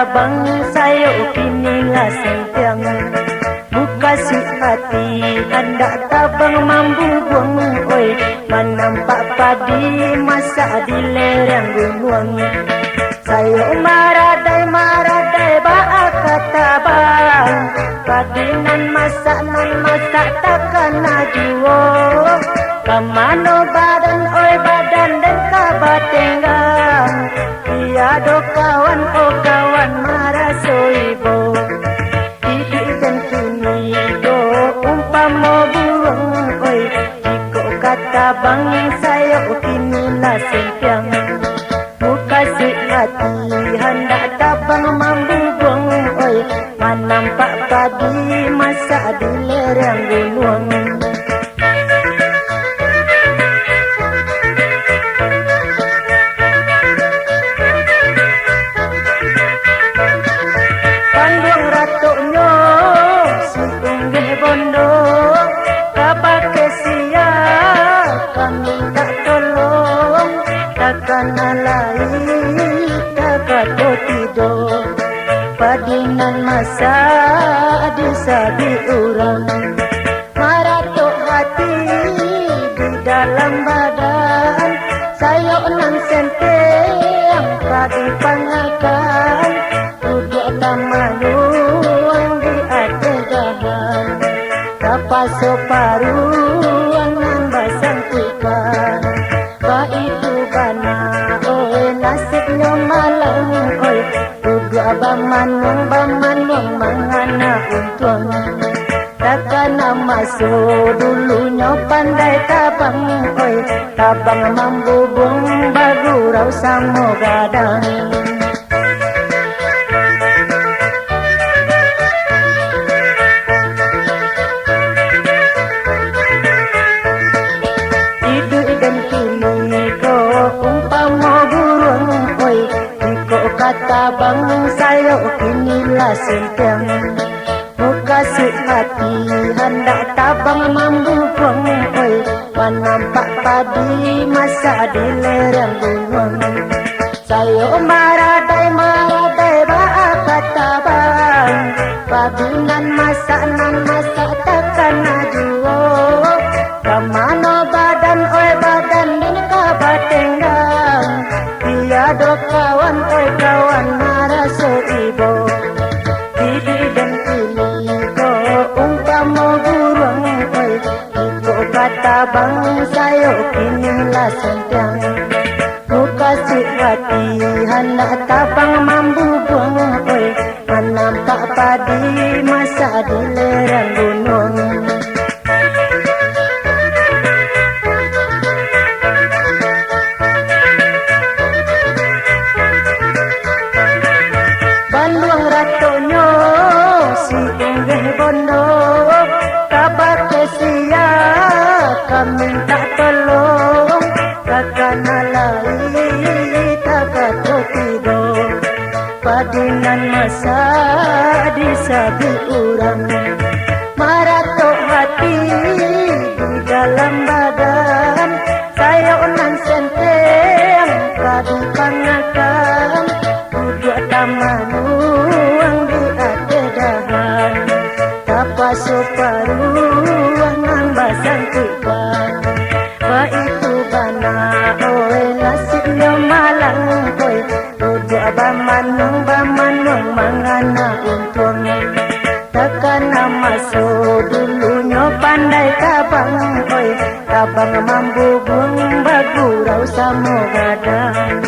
tabang sayo kinilah sentiang. Buka si hati hendak tabang mambu buang. Oi menampak padi masa di lereng gunung. Sayo maradai baak kata bang. Padi nan masak takkan najuo. Kamano badan oi badan dan kabatenggang. Tiado kawan oh kawan marasoibo. Hidup dan kini go umpama burung oi. Jika kata bang sayo kinilah sentiang. Muka si hati hendak tabang mambu buang oi. Menampak padi masak di lereng gunung. Pandung ratuknya si unggih bondo. Kabake sia kami tak tolong. Takkan alai takkan tidur. Padinan masa disabi orang. Maratuk hati di dalam badan. Sayo nan senteng padi pangakan. Udah tamanuang di adegahan. Kapaso paruang nan basang ikan. Ba itu bana oi nasibnya malang oi. Udah bamanung mangana untung. Takkan masuk dulunya pandai tabang oi. Tabang mambubung bagurau samo gadang. Hidup dan kini ko umpama burung oi. Jika kata bang sayo kinilah sentiang. Muka si hati hendak tabang mambu buang oi. Menampak padi masa di lereng gunung. Sayo maradai baak kata bang. Padinan masak takkan najuo. Kamano badan oi badan din kabatenggang. Tiado kawan oi kawan maraso ibo. Didi dan kini ko umpama burung oi. Iko kata bang sayo kinilah sentiang. Muka si hati hendak tabang mambu buang oi. Menampak padi masa di lereng gunung. Bandung ratonyo si unggih bondo. Kabake sia kami tak tolong. Takkan alai takkan tidur. Padinan masa disabi orang. Maratuk hati di dalam badan. Sayo nan senteng padi pangakan. Duduk tamanuang di adedahan. Kapaso paruang nan basang ikan. Ba itu bana oi nasibnya malang oi. Duduk bamanung mangana untung. Takkan masuk dulunya pandai tabang oi. Tabang mambubung bagurau samo gadang.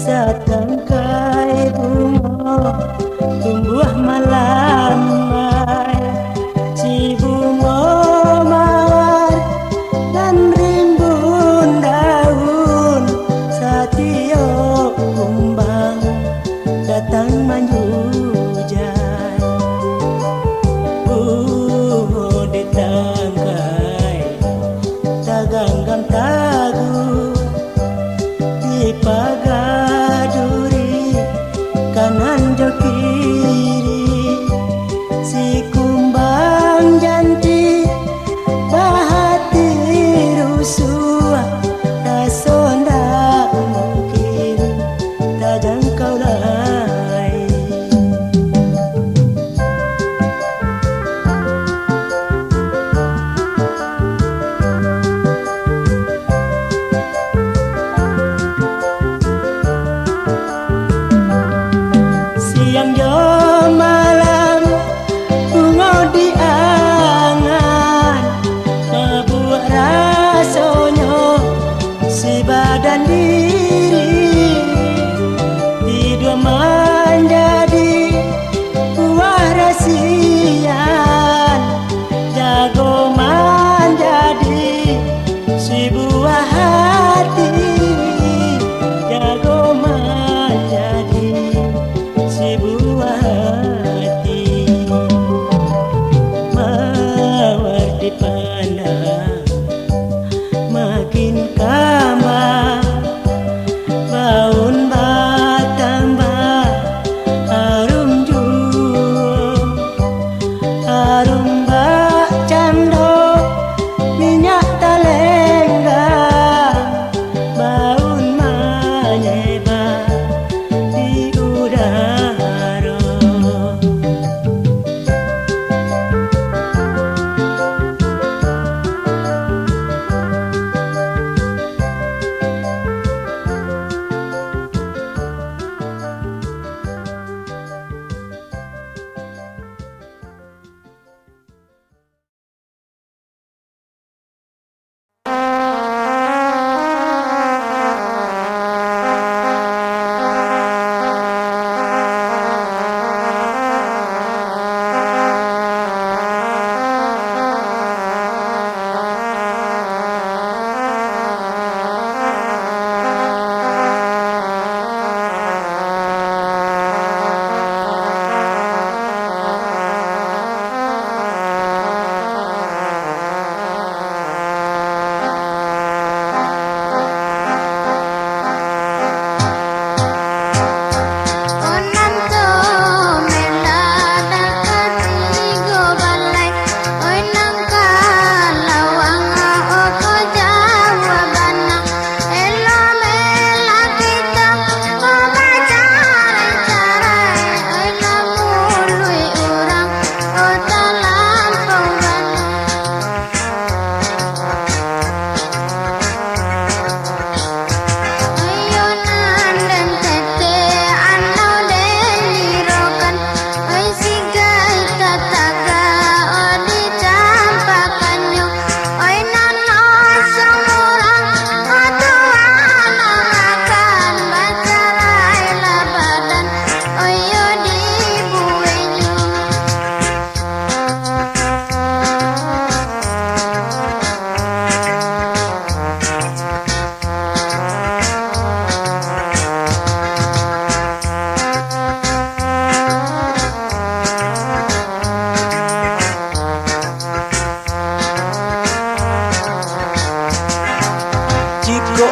Satangkai bunga tumbuh malamai, si bunga mawar dan rimbun daun, satio kumbang datang manjujan. Ditangkai taganggam tagu di pagaduri kanan jo kiri, si kumbang janti bahati rusua tasonda mungkin tak jangkau lain. Siang jo malam bunga di angan, mabuak rasanya si badan diri, tidur menjadi buah rasian, jago menjadi si buah hati, jago menjadi si buah hati. Mawar dipandang makin kama, baun bertambah harum jua, harum bak cando minyak talenggang, baun menyebar di udara.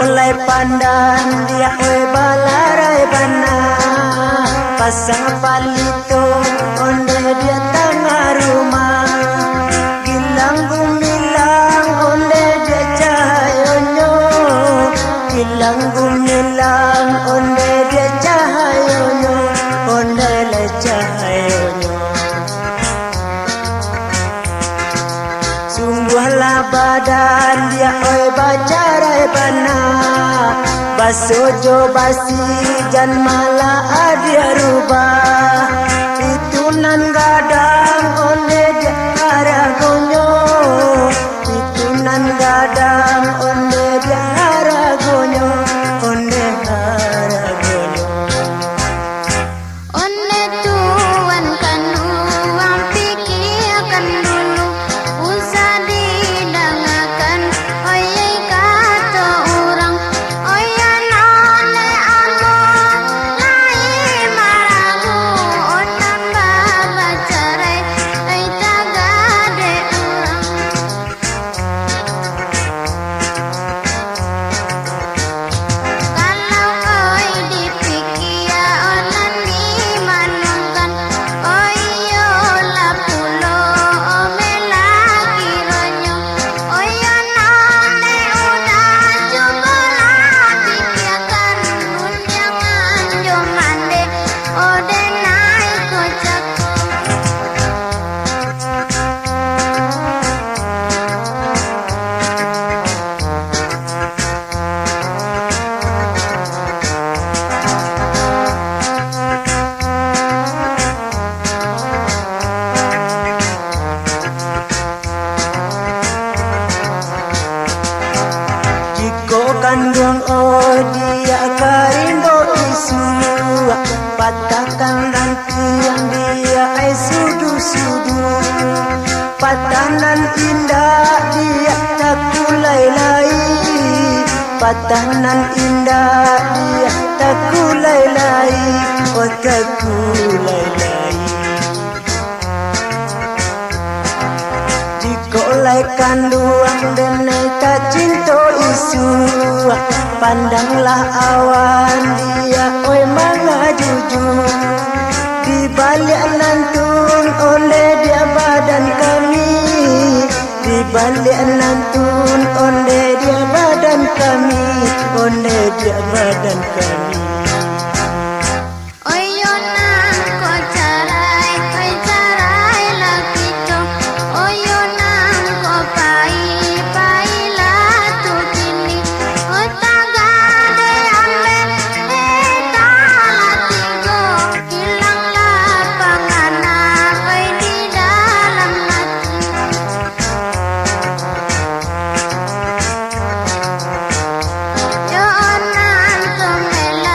Oleh pandan dia oi balarai bana, pasang palito onde dia tengah rumah, gilang gumilang onde dia cahayonyo, gilang gumilang onde dia cahayonyo, onde le cahayonyo. Sungguhlah badan dia oi bacarai bana, basojo basi jan mala adia rubah, itu nan gadang onde dia aragonyo, itu nan gadang onde dia aragonyo, onde aragonyo. ode naik kocak. Jiko kandung oh dia karimbo isu, patahkan nanti yang dia ai sudu-sudu. Patanan indah dia tak kulai-lai, patanan indah dia tak kulai-lai, oh tak kulai-lai. Dikolai kanduang denai tak cinta isu, pandanglah awan dia oi manga jujur. Di balik lantun oleh dia badan kami, di balik lantun oleh dia badan kami, oleh dia badan kami. Oyo nang ko carai laki to. Oyo nang ko pai la tu kini. Otaga de ambe ta latigo. Hilanglah panganan oi di dalam hati. Yo nan to mela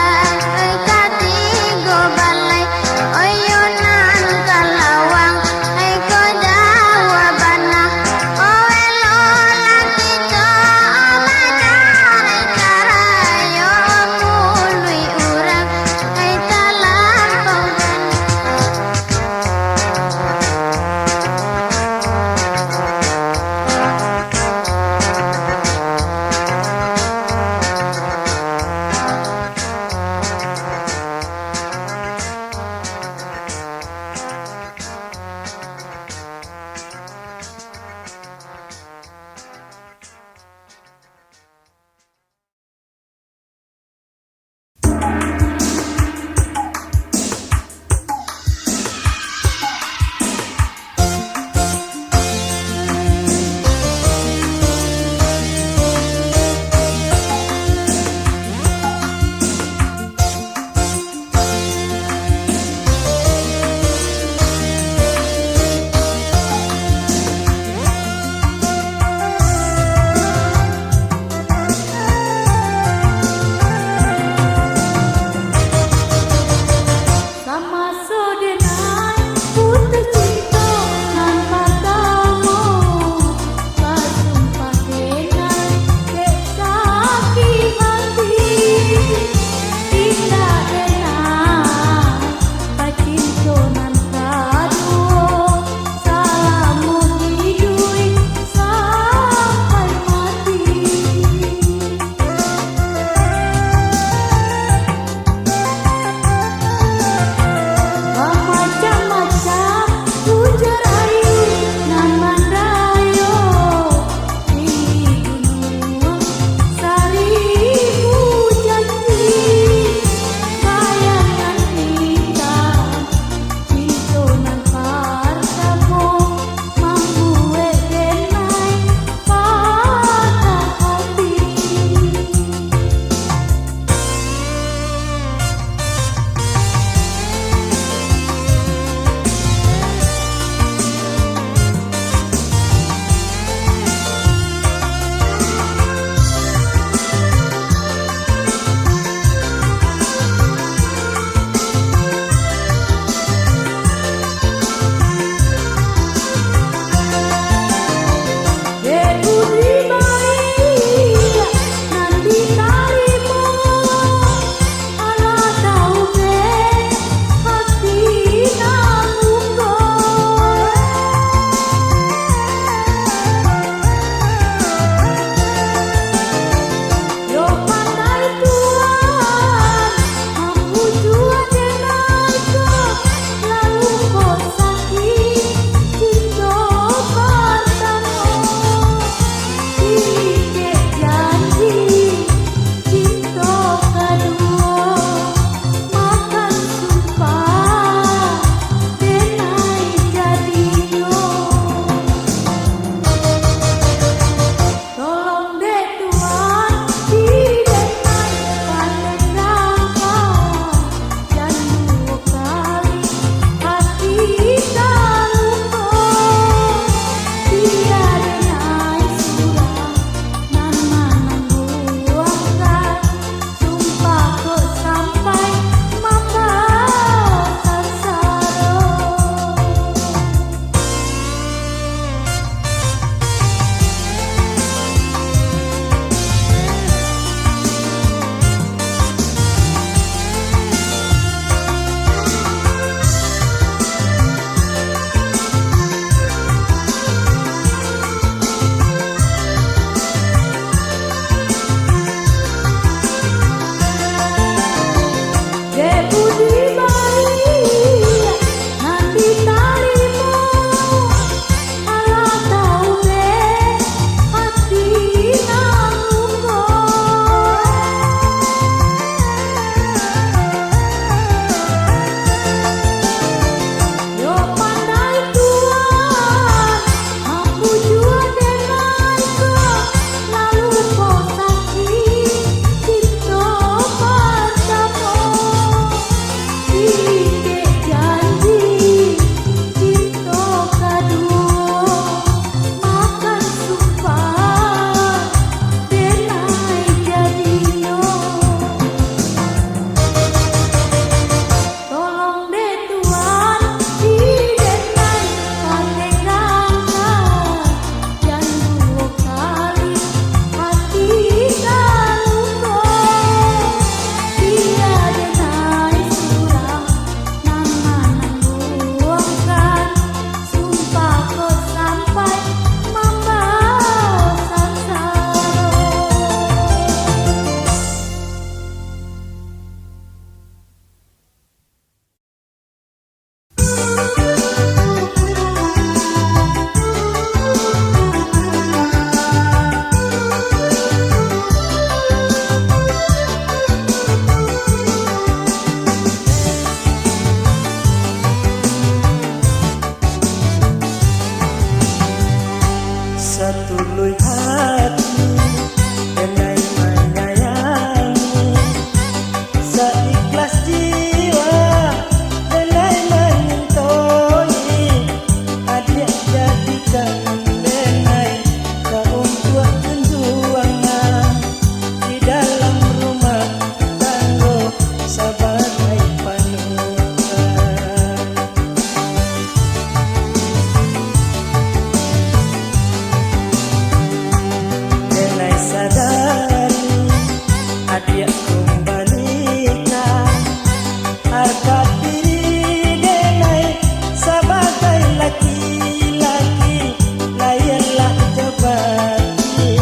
harga diri denai sebagai laki-laki layarlah jabati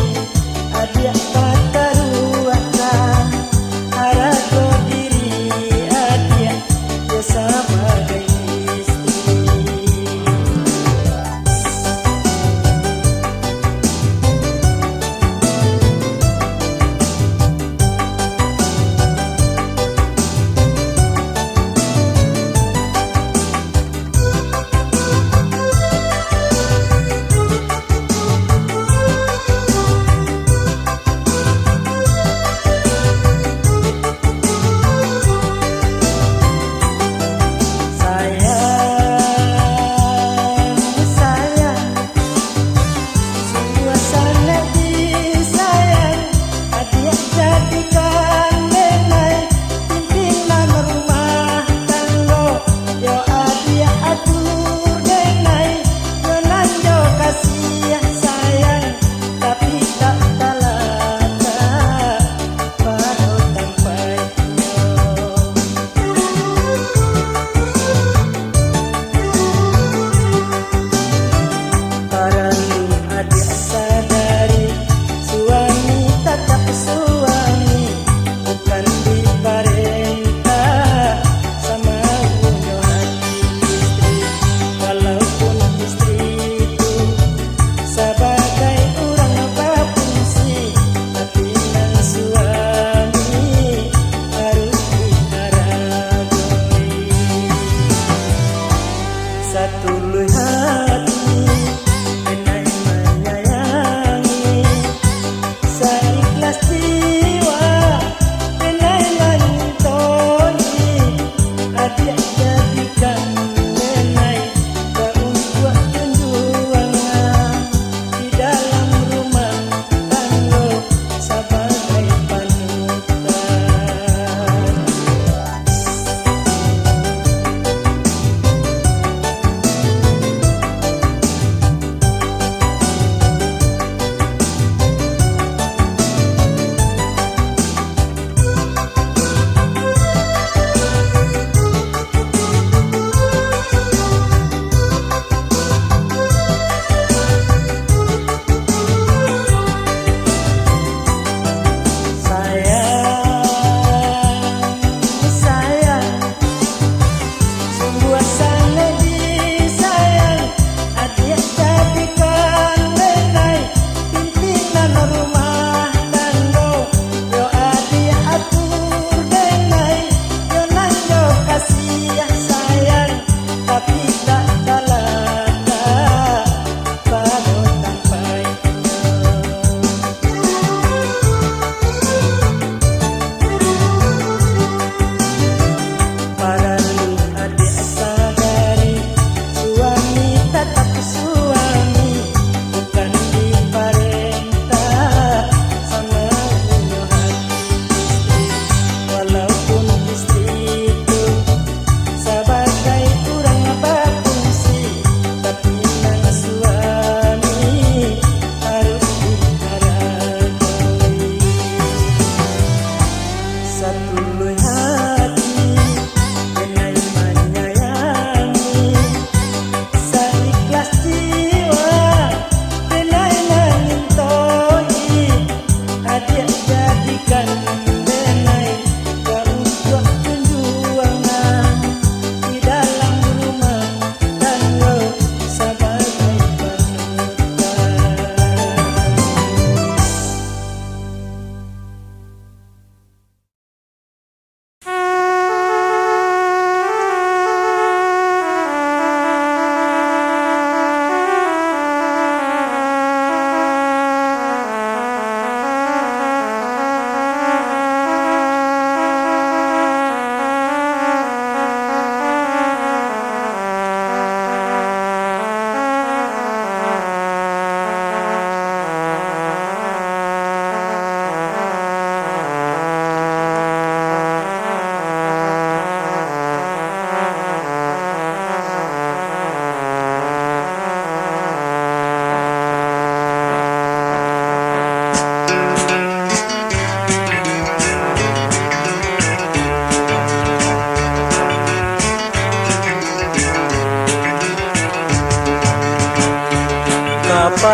adia pataruatan harga diri adia ya sebagai istri.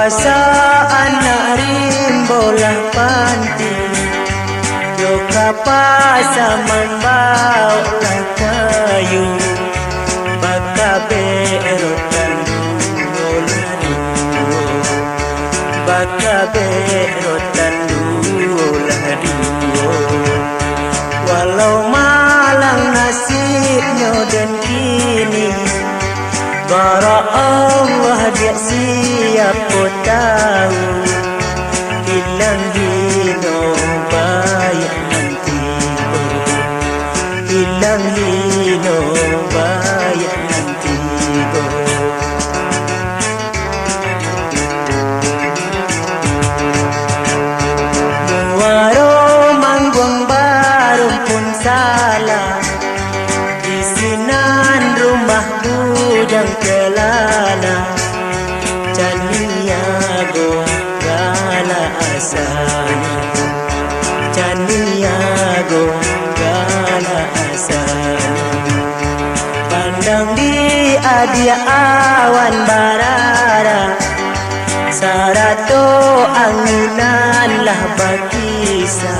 Kapasa anak rimbolah panti, yo kapasa membau lah kayu, bakabe erotan lari, bakabe erotan lari. Walau malang nasibnya dan kini, bara Allah dia siap ku tahu, hilang hino bayang nanti, hilang hino bayang nanti. Muaro manggung baru pun salah, isinan rumah bujang kelana, Caniago gala asana, Caniago gala asana. Pandang di adia awan barara, sarato anginan lah bakisa,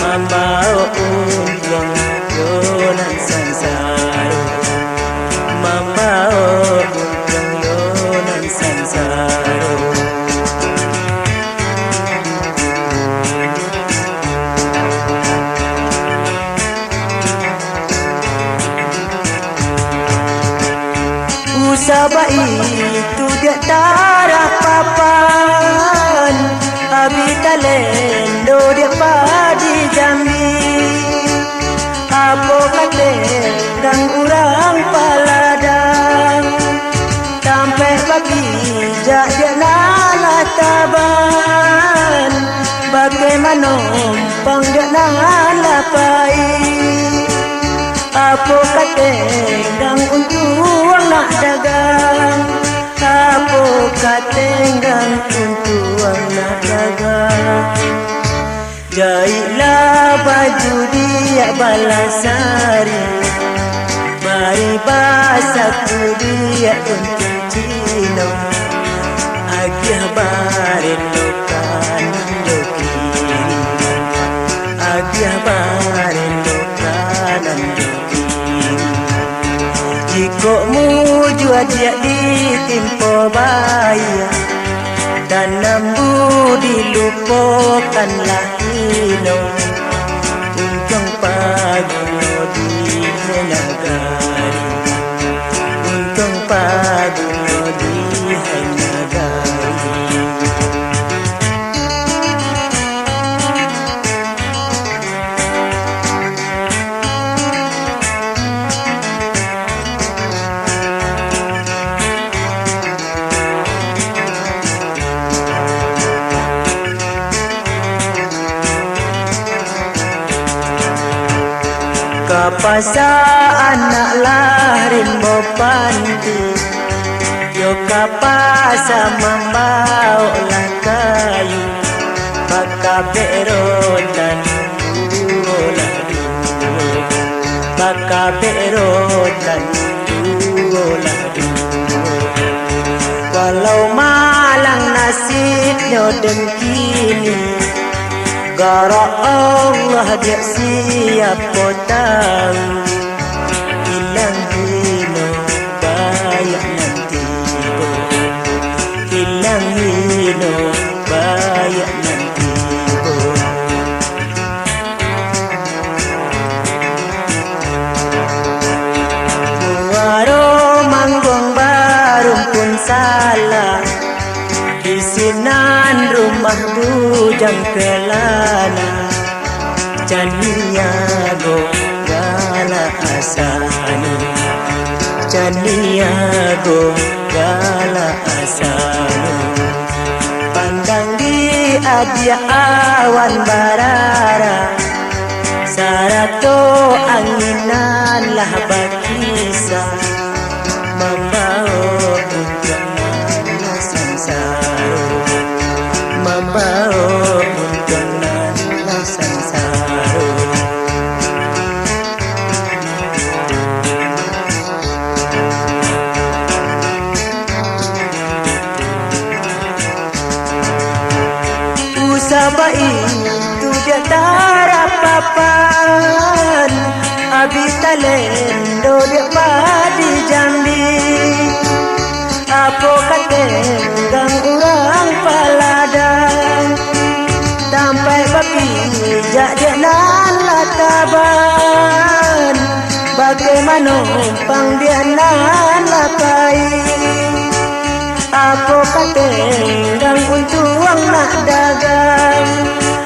membau umpuang yonan sansaro, membau umpuang yonan sansaro. Usaba itu dia tarah papan, habita lendo dia padi jambi, apa kate dan urang paladang, sampai pagi jak dia nala taban, bagaimana umpang dia nala pai, apa kate dan untuang nak dagang, apa kate dan untuang nak dagang. Jailah baju dia balasari, mari basaku dia untung cino, agih barin lokan dokiri, agih barin lokan dokiri. Jika muju dia ditimpa bayar, dan nambu dilupakanlah hino, untung paguno di nagari, untung paguno di nagari. Kapasa anak larin bopanti, yo kapasa membau lah kayu, bakabe erotan ulah dulu, bakabe erotan ulah dulu. Walau malang nasibnya dan kini, gara Allah dia siap ku tahu, hilang hino bayang nanti, hilang hino bayang nanti. Muaro manggung baru pun salah, isinan rumah bujang kelana, Caniago gala asana, Caniago gala asana. Pandang di adia awan barara, sarato anginan lah bakisa, membawa untungan sansaro, membawa untungan sansaro. habis talendo dia padi Jambi. Apa kata gang orang paladang, sampai bapi jak dia nan lataban. Bagaimana pang dia nan lapai. Apa kata gang untuang nak dagang.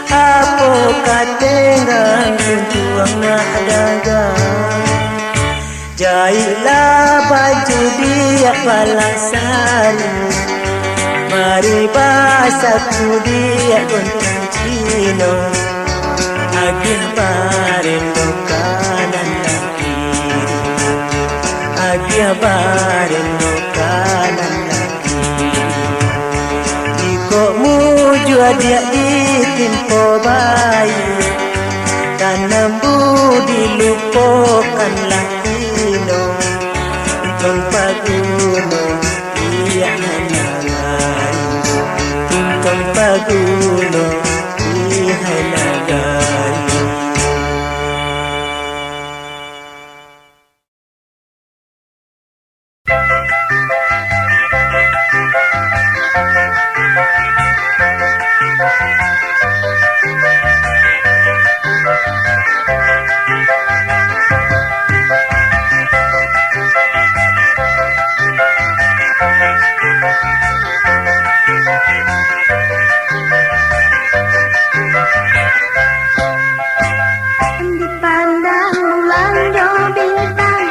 Apa kata gang untuang nak dagang. Jahitlah baju dia palasari, mari basatu dia gontang cino. Agih barendo kanan dan kiri, agih barendo kanan dan kiri. Jika muju dia ditimpo bayi, tanam budi lupakanlah kino. Tong paguno iya nanangai, tong paguno iya nagai. Dipandang bulan do bintang,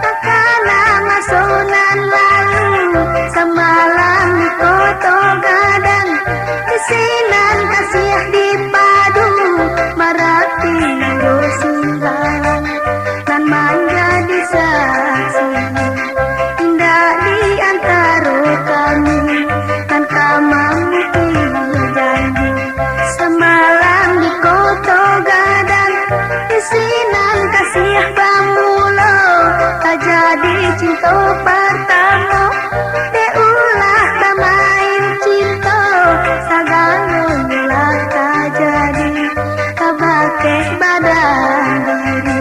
takana masunan lalu. Semalam di koto gadang, kesinan kasih di padu. Marati dosingan, dan manja di saksi. Indah di antara kami, dan kamamu janji. Semalam di koto gadang, kesinan kasih bamulo. Tak jadi cinta pertama, deulah tak main cinta. Saganolah tak jadi, kabake badan diri.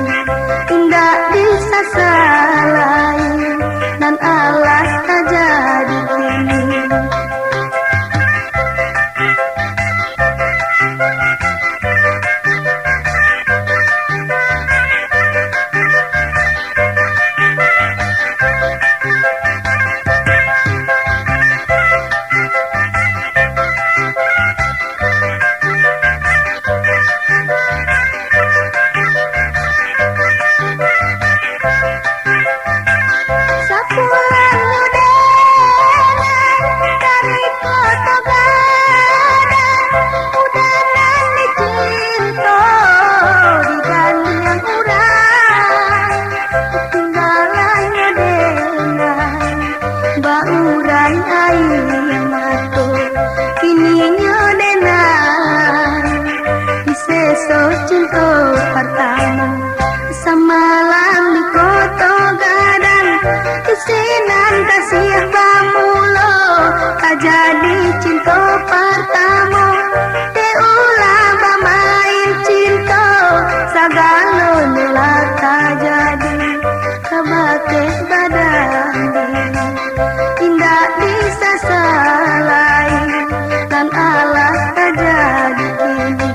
Indah bisa salahin, dan alas tak jadi kini. Sapulang udanan dari kota gadang, udanan dicinta di gandeng urang. Ketinggalannya dengan bauran air mata, kininya dengan diseso cinta pertama. Semalam di kota gadang, kesinan kasih bamulo. Tak jadi cinta pertama, deulah bamain cinta. Saganonya tak jadi, kabake badan diri. Indah bisa salahin, dan alas tak jadi kini.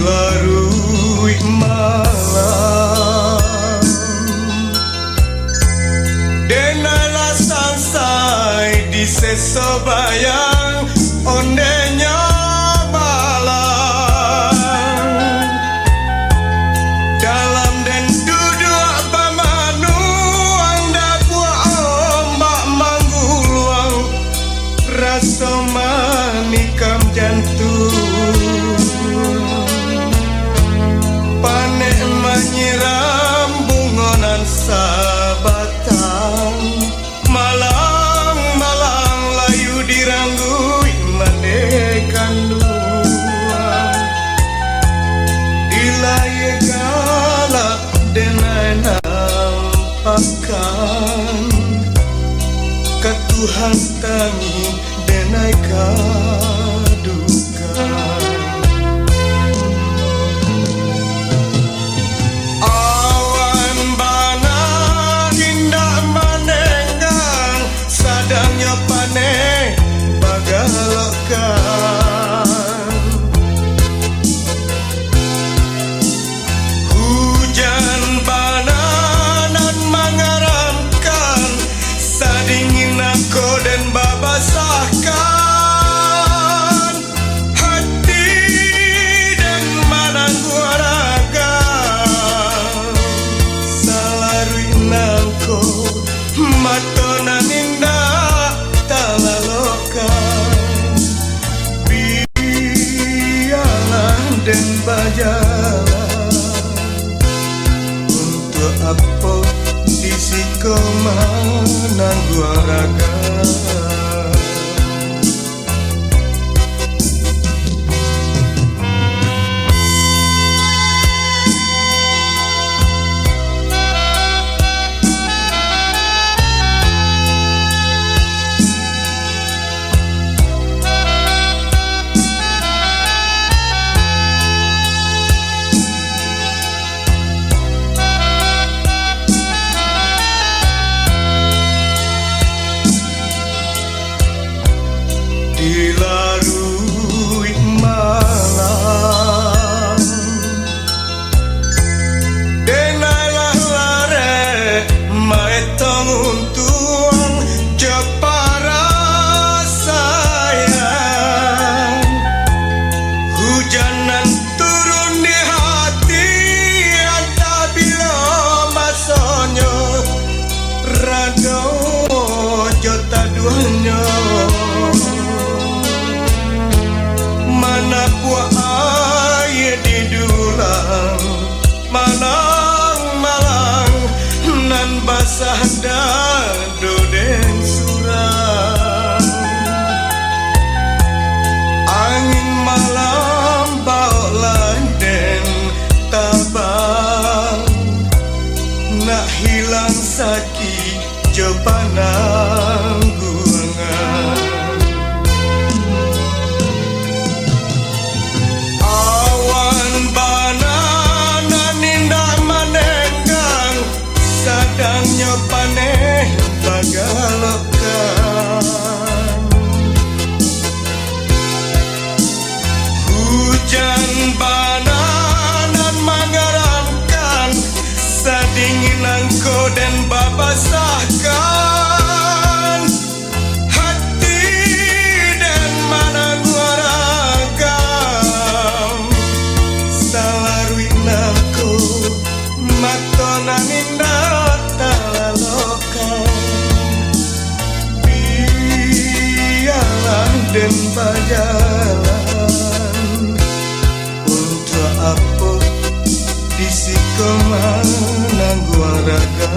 larui malam denala sansai di sesobayang ondenya malam dalam den duduk pamanu anda buah ombak mangguluang rasa manikam jantung panek menyiram bungonan sabatan malang-malang layu diranggui mandekan luang ilaye galak denai nampakan ketuhan tangi denai kadukan awan bana indah manenggang sadangnya panen bagalokan hujan bana nan mengaramkan sadingin aku dan babasahkan hati dan manangku raga salarui nangko matonan indah talalokan biarlah dan bajalan untuk apa disiko manang gua raga dilarui malam denailah lare maetong untuang jepara sayang hujanan turun di hati anta bila masonyo rado jota duanya mana buah air di dulang malang-malang nan basah dado den surang angin malam bawa den tabang nak hilang sakit jopanang guangan sadangnya panen bagalokan hujan bananan mengaramkan sadingin angko dan babasahkan hati dan manangku ragam salarui nangko matonan indah talalokan biarlah den bajalan untuk apa disiko manang gua raga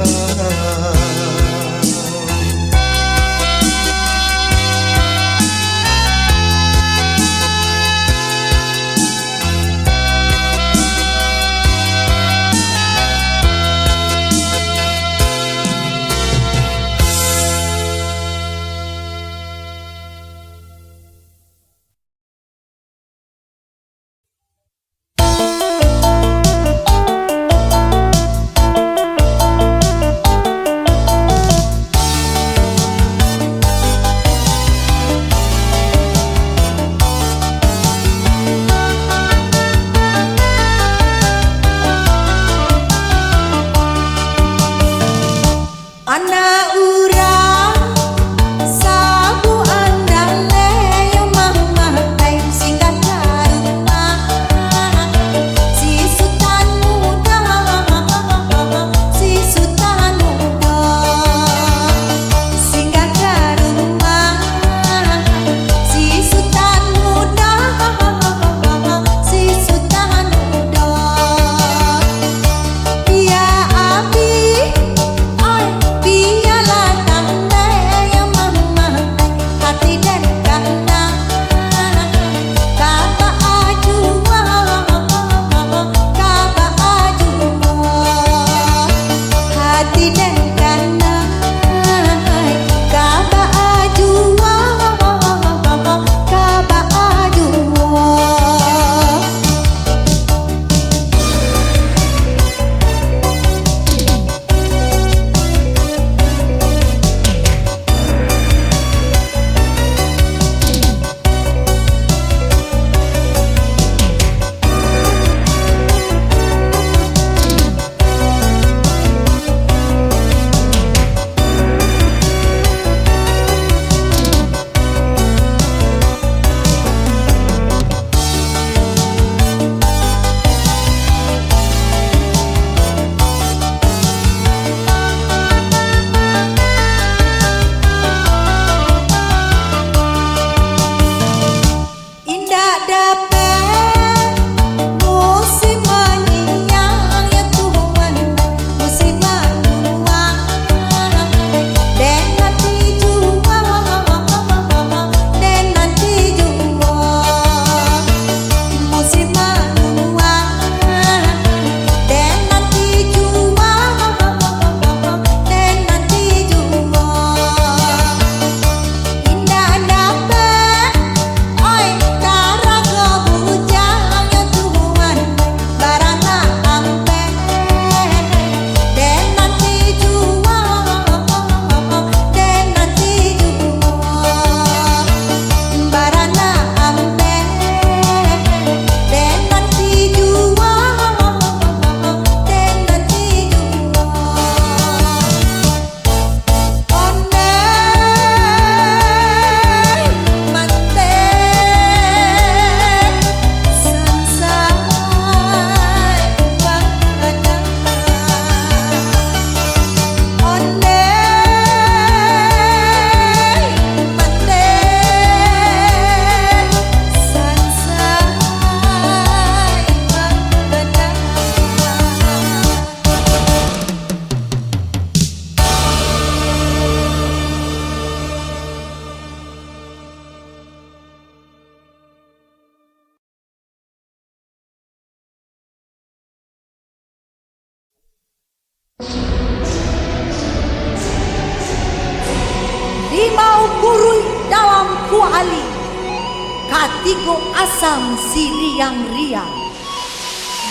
tigo asam si riang-riang.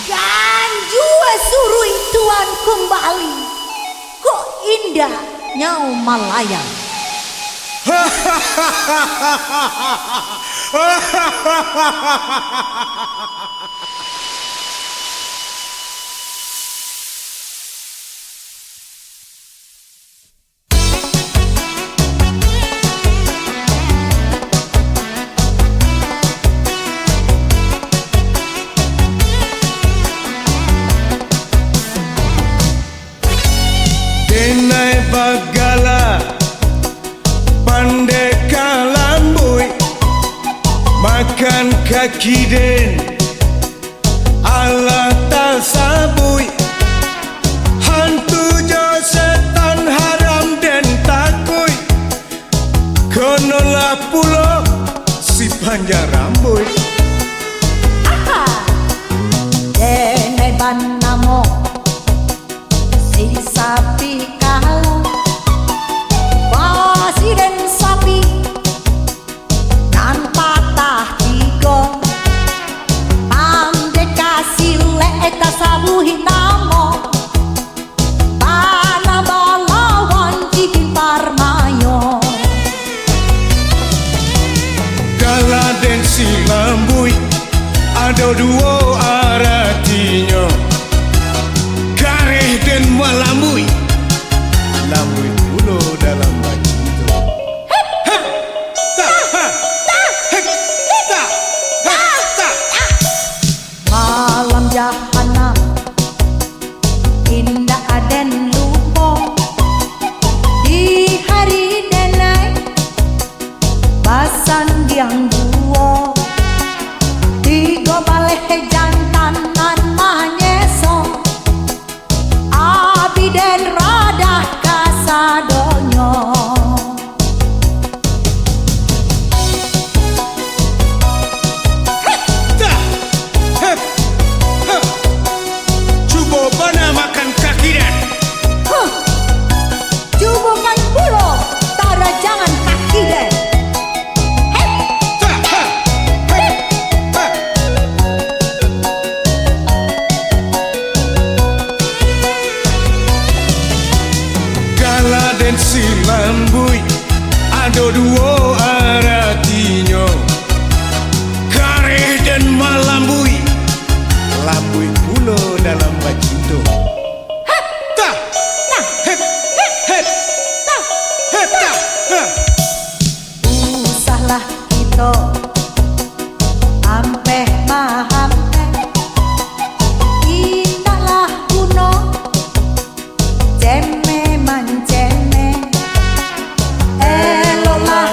Dan jua suruh tuan kembali. Kok indah nyau malayang. Denai bagala pandai kalambui makan kaki den ala tasabui hantu jo setan haram den takui konola pulo si panjang rambut Denai banamo si sapi kalah basi dan sapi nan patah tigo ande kasih leta sabuhi namo bala balawan cikin parmayo kala den si lambui ada dua artinya kareh dan malambui lambui pulo dalam baju itu malam jahanam indah aden lupo di hari denai basan diang duo tiga baleh jantanan manyeso abi den radah kasadonyo cuba bana makan kaki dan Cubungan pulo tara jangan kaki deh. kala den si lambui ada dua artinya kareh dan malambui lambui pulo dalam baju itu Usahlah kita ampeh mahampe indahlah kuno ceme manceme eloklah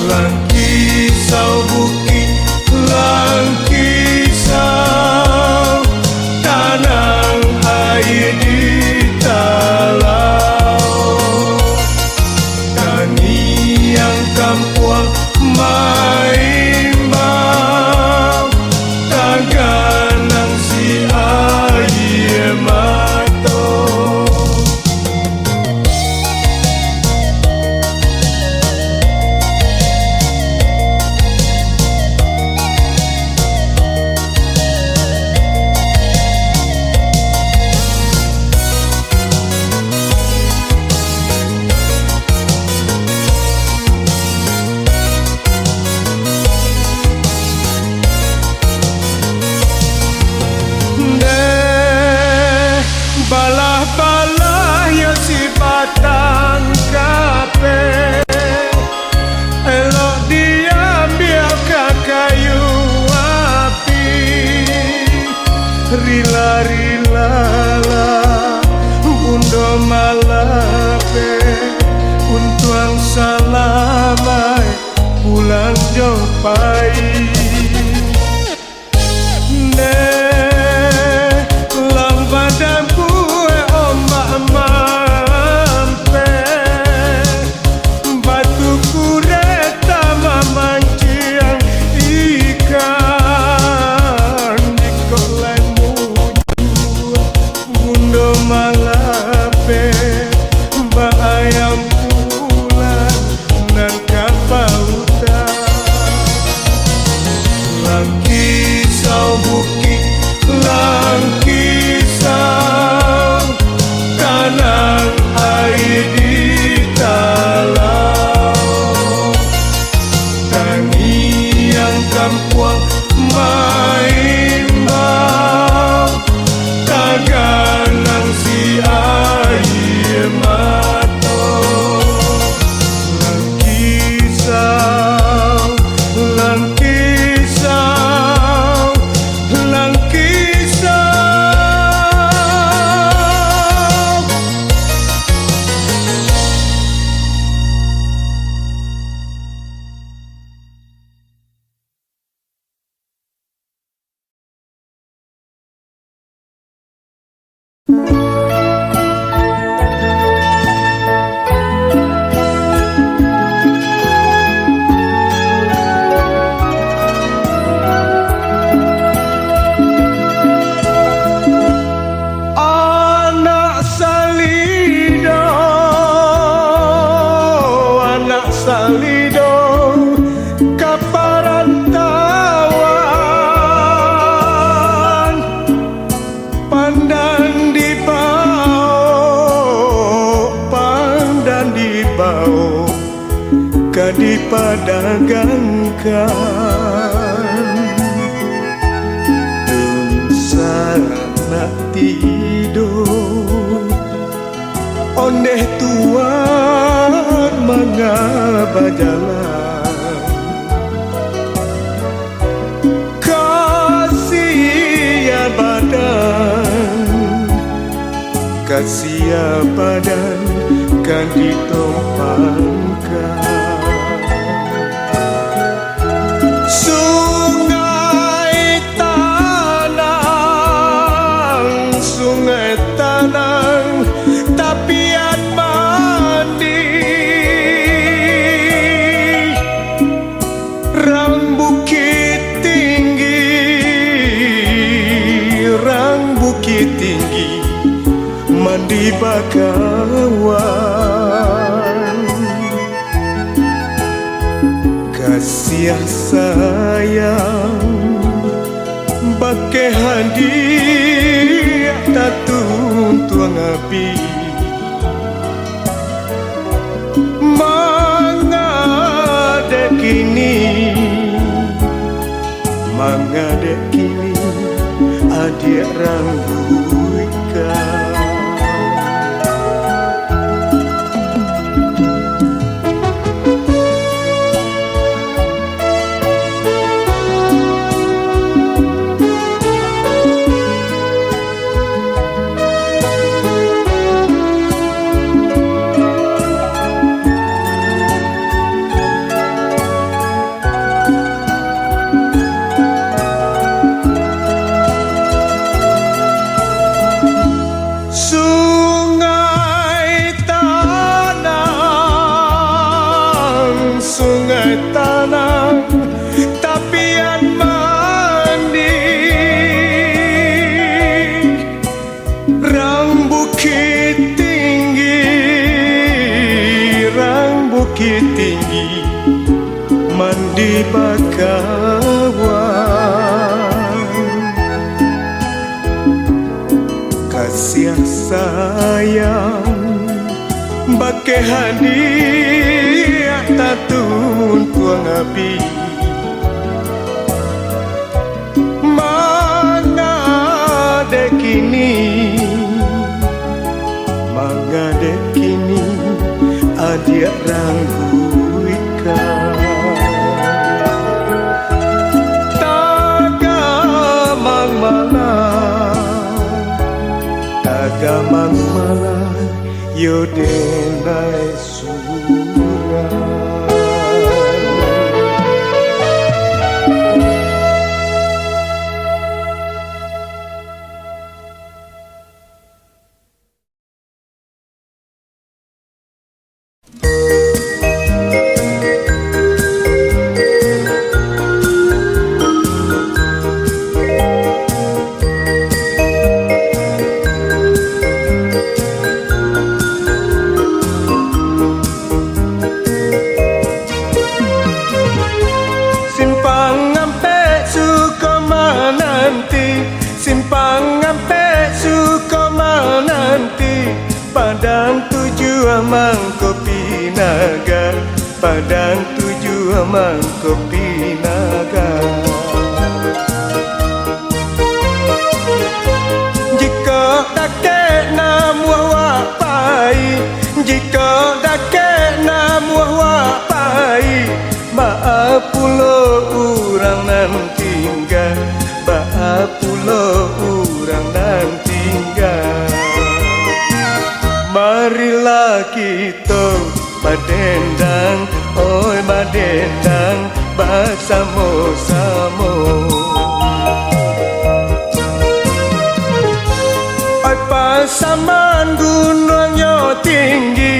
Langkisau bukit, langkisau tanah air di talau. Tani yang kampung maimbau, taganang si air mato. Balah-balah yang si batang kape, elok diambil ke kayu api. Rila-rila lah bundo malape, untuang salamai pulang jopai. Badan kue ombak mampe, batu kureta memancing ikan di kolam muju. Bundo malape, mbak ayam pulang dan kapautan. Langkisau bukit, langkisau tanah air di talau. Tani yang kampung maimbau, taganang si air mato. Langkisau, langkisau, langkisau. Anak salido kaparantawan, pandan di bau kadi padagangkan. Tungsa nak tidur, ondeh tuan mengaba jalan. Kasia badan kan ditompangkan. Sungai tanang tapian mandi, rang bukit tinggi mandi bakawan. Kasih sayang bakai hadiah tatun tuang api. Mangade kini adik rambutkan. sungai tanah tapian mandi rang bukit tinggi mandi bakawan kasih sayang bake hadiah tatun tuang api mangade kini adia rangguika tagamang malah yodenai surah. Simpang ampe Sukoma nanti Padang tujuan Mangkopi Naga Padang tujuan Mangkopi Naga Jika dakek namuah wapai Jika dakek namuah wapai Maaf pulau urang nan tinggal pulau urang dan tinggal marilah kita badendang oi badendang bersama-sama oi pasaman gunungnya tinggi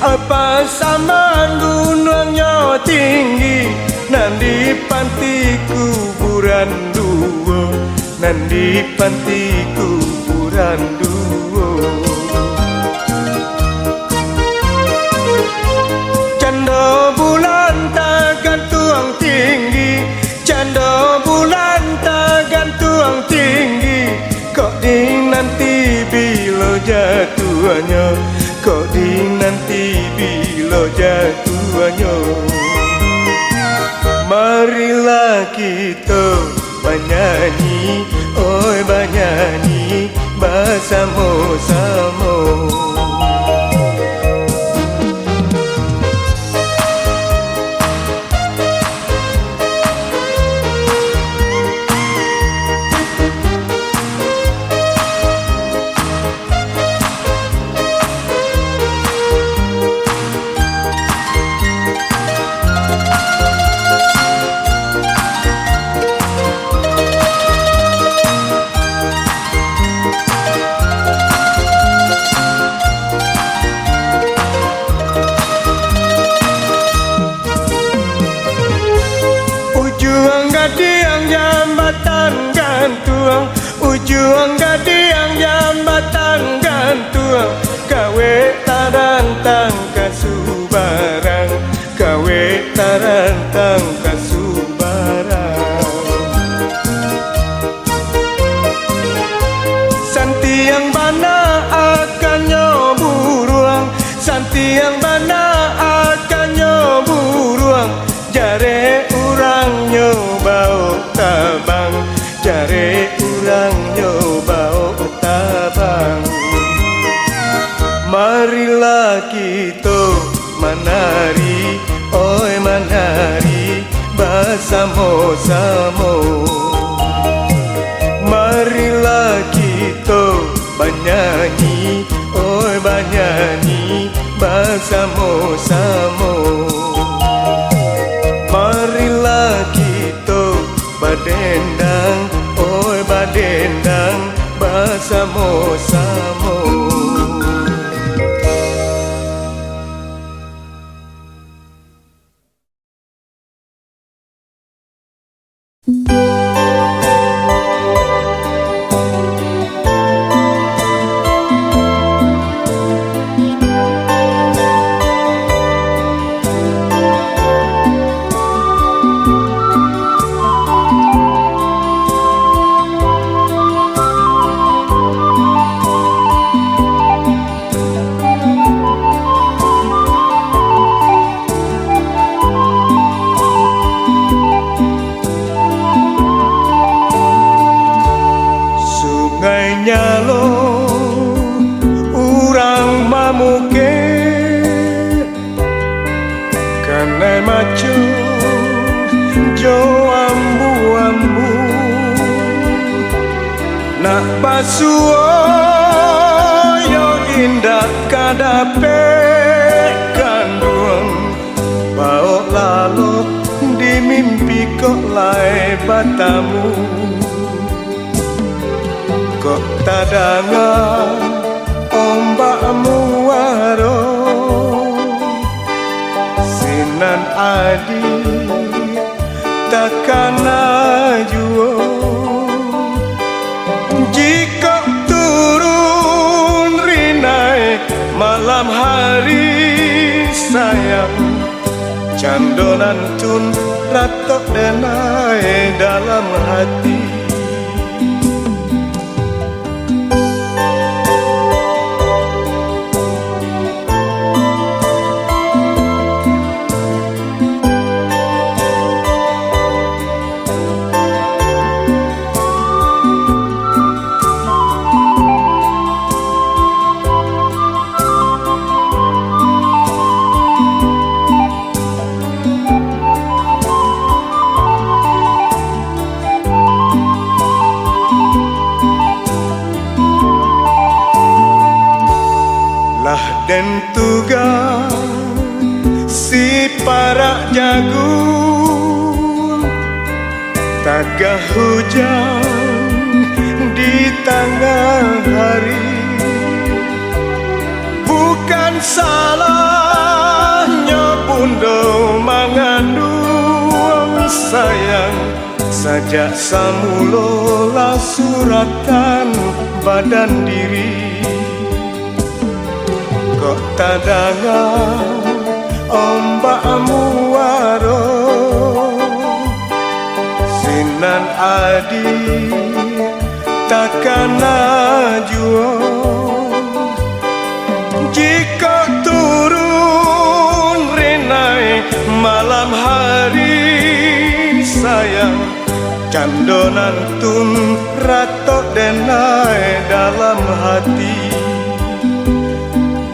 oi pasaman gunungnya tinggi nanti panti kuburan dua nanti panti kuburan dua canda bulan tak gantung tinggi canda bulan tak gantung tinggi kok di nanti bila jatuhnya kok di nanti bila jatuhnya marilah kita bernyanyi, oi bernyanyi bersama-sama. Ujung gadiang jambatan gantung Ujung gadiang jambatan gantung Kawe tarantang kasubarang Kawe tarantang kasubarang Santi yang bana akan nyoburuang Santi yang bana akan nyoburuang Jare urang nyobau tabang Jare urang nyobau tabang Marilah kita menari Oi menari bersama-sama Marilah kita bernyanyi Oi bernyanyi bersama-sama marilah kita badendang oi badendang bersama-sama Nyalo urang mamuke kene macu jo ambu-ambu nak pasuo yo indah kadape kanduang bau lalu di mimpi kok lai batamu kok tadangan ombakmu waro sinan adi takkan ajuo jika turun rinai malam hari sayang candonan tun ratok denai dalam hati. Lah den tuga si parak jagung tagah hujan di tengah hari bukan salahnya bundo mengandung sayang sajak samulola suratan badan diri kok tadangan ombakmu waro sinan adi takkan ajuo jika turun rinai malam hari sayang candonan tun ratok denai dalam hati.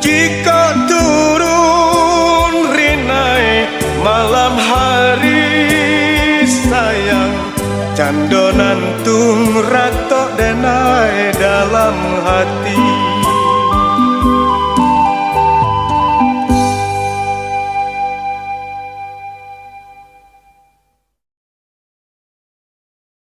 Jika turun rinai malam hari sayang candonan tung ratok denai dalam hati.